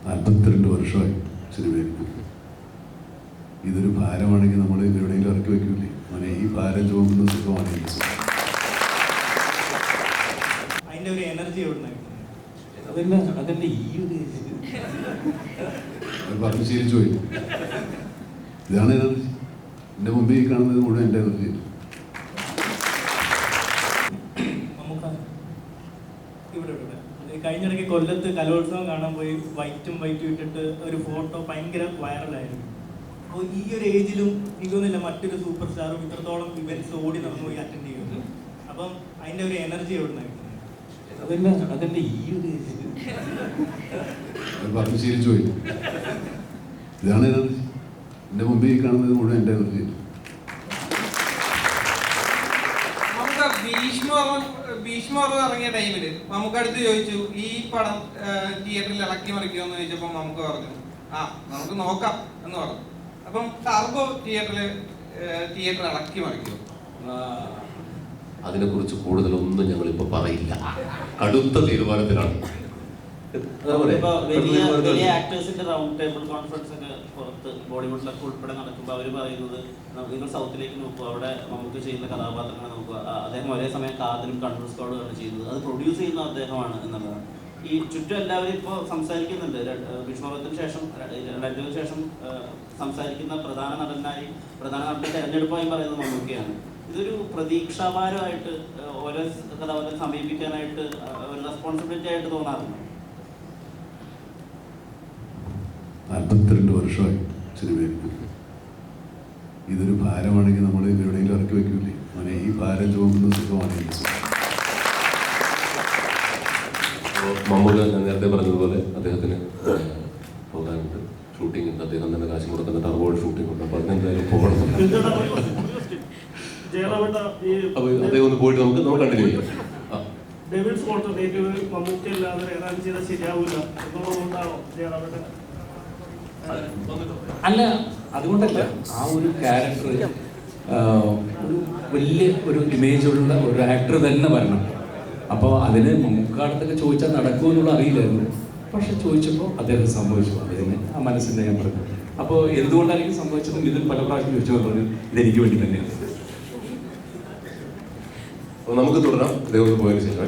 42 വർഷമായി സിനിമയിൽ. ഇതൊരു ഭാരമാണെങ്കിൽ നമ്മൾ എവിടെയെങ്കിലും ഇറക്കി വെക്കൂലേ? അങ്ങനെ ഈ ഭാരം ചുമക്കുന്ന സുഖമാണ് എനിക്ക്. അതിന്റെ ഒരു എനർജി അതന്നെ ഈ ഒരു പറഞ്ഞു ശീലിച്ചു പോയി. ഇതാണ് എനർജി. എൻ്റെ മുമ്പിൽ ഈ കാണുന്നത് മുഴുവൻ എൻ്റെ എനർജി. കഴിഞ്ഞിടയ്ക്ക് കൊല്ലത്ത് കലോത്സവം കാണാൻ പോയി വൈറ്റും ഇട്ടിട്ട് ഒരു ഫോട്ടോ ഭയങ്കര വൈറലായിരുന്നു. അപ്പോൾ ഈ ഒരു ഏജിലും എനിക്ക് തോന്നുന്നില്ല മറ്റൊരു സൂപ്പർ സ്റ്റാറും ഇത്രത്തോളം ഇവന്റ്സ് ഓടി നടന്നു പോയി അറ്റൻഡ് ചെയ്യുന്നത്. അപ്പം അതിന്റെ ഒരു എനർജി അതന്നെ ഈ ഒരു പറഞ്ഞു ശീലിച്ചു പോയി. ഇതാണ് എനർജി. എൻ്റെ മുമ്പിൽ ഈ കാണുന്നത് മുഴുവൻ എൻ്റെ എനർജി. ഭീഷ്മർ ഇറങ്ങിയ ടൈമില് നമുക്ക് അടുത്ത് ചോദിച്ചു ഈ പടം തിയേറ്ററിൽ ഇളക്കി മറിക്കുമെന്ന് ചോദിച്ചപ്പോൾ നമുക്ക് പറഞ്ഞു നമുക്ക് നോക്കാം എന്ന് പറഞ്ഞു. അപ്പം ടർബോ തിയേറ്റർ ഇളക്കി മറിക്കും. അതിനെക്കുറിച്ച് കൂടുതലൊന്നും ഞങ്ങളിപ്പോൾ പറയില്ല. കടുത്ത തീരുമാനത്തിലാണ്. വലിയ ആക്ടേഴ്സിന്റെ റൗണ്ട് ടേബിൾ കോൺഫറൻസ് ഒക്കെ പുറത്ത് ബോളിവുഡിലൊക്കെ ഉൾപ്പെടെ നടക്കുമ്പോൾ അവർ പറയുന്നത് നിങ്ങൾ സൗത്തിലേക്ക് നോക്കുക, അവിടെ നമുക്ക് ചെയ്യുന്ന കഥാപാത്രങ്ങളെ നോക്കുക. അദ്ദേഹം ഒരേ സമയം കാതലും കൺട്രോൾ സ്ക്വാഡുമാണ് ചെയ്യുന്നത്. അത് പ്രൊഡ്യൂസ് ചെയ്യുന്ന അദ്ദേഹമാണ് എന്നുള്ളതാണ്. ഈ ചുറ്റും എല്ലാവരും ഇപ്പോൾ സംസാരിക്കുന്നുണ്ട്. ഭീഷ്മപത്തിന് ശേഷം 2000 ശേഷം സംസാരിക്കുന്ന പ്രധാന നടന്റെ തെരഞ്ഞെടുപ്പായി പറയുന്നത് മമ്മൂക്കയാണ്. ഇതൊരു പ്രതീക്ഷാഭാരമായിട്ട് ഓരോ കഥാപാത്രം സമീപിക്കാനായിട്ട് ഒരു റെസ്പോൺസിബിലിറ്റി ആയിട്ട് തോന്നാറുണ്ട്. 42 വർഷമായി സിനിമയിൽ. ഇതൊരു ഭാരമാണെങ്കിൽ നമ്മൾ എവിടെയെങ്കിലും ഇറക്കി വെക്കൂലേ? അങ്ങനെ ഈ ഭാരം ചുമക്കുന്ന സുഖമാണ് എനിക്ക്. മമ്മൂക്ക ഞാൻ നേരത്തെ പറഞ്ഞതുപോലെ അദ്ദേഹത്തിന് പോകാനുണ്ട്, ഷൂട്ടിംഗ് ഉണ്ട്. അദ്ദേഹം തന്നെ കാശ് കൊടുക്കുന്ന ടർബോൾ ഷൂട്ടിംഗ് ഉണ്ട്. അപ്പോൾ അതിനെന്തായാലും പോകണം. അപ്പോൾ അദ്ദേഹം ഒന്ന് പോയിട്ട് നമുക്ക് കണ്ടിന്യൂ ചെയ്യാം. ഡെവിൾസ് ഓൾട്ടർനേറ്റീവ് മമ്മൂക്ക അല്ലാതെ ഏതാനും ചെയ്താൽ ശരിയാവില്ല എന്നുള്ളതുകൊണ്ടാണോ ജയറാമേട്ടൻ? അല്ല, അതുകൊണ്ടല്ല. ആ ഒരു ക്യാരക്ടർ ഒരു വലിയ ഒരു ഇമേജുള്ള ഒരു ആക്ടർ തന്നെ വരണം. അപ്പോൾ അതിന് മമ്മൂക്കാടത്തൊക്കെ ചോദിച്ചാൽ നടക്കുമെന്നുള്ള അറിയില്ലായിരുന്നു. പക്ഷെ ചോദിച്ചപ്പോൾ അദ്ദേഹം സംഭവിച്ചു. അദ്ദേഹം ആ മനസ്സിൻ്റെ ഞാൻ പറഞ്ഞു. അപ്പോൾ എന്തുകൊണ്ടായിരിക്കും സംഭവിച്ചതും ഇതിൽ പല പ്രാവശ്യം ചോദിച്ചു പറഞ്ഞു. ഇതെനിക്ക് വേണ്ടി തന്നെയാണ്. അപ്പോൾ നമുക്ക് തുടരാം. അദ്ദേഹം പോയതിനു ശേഷം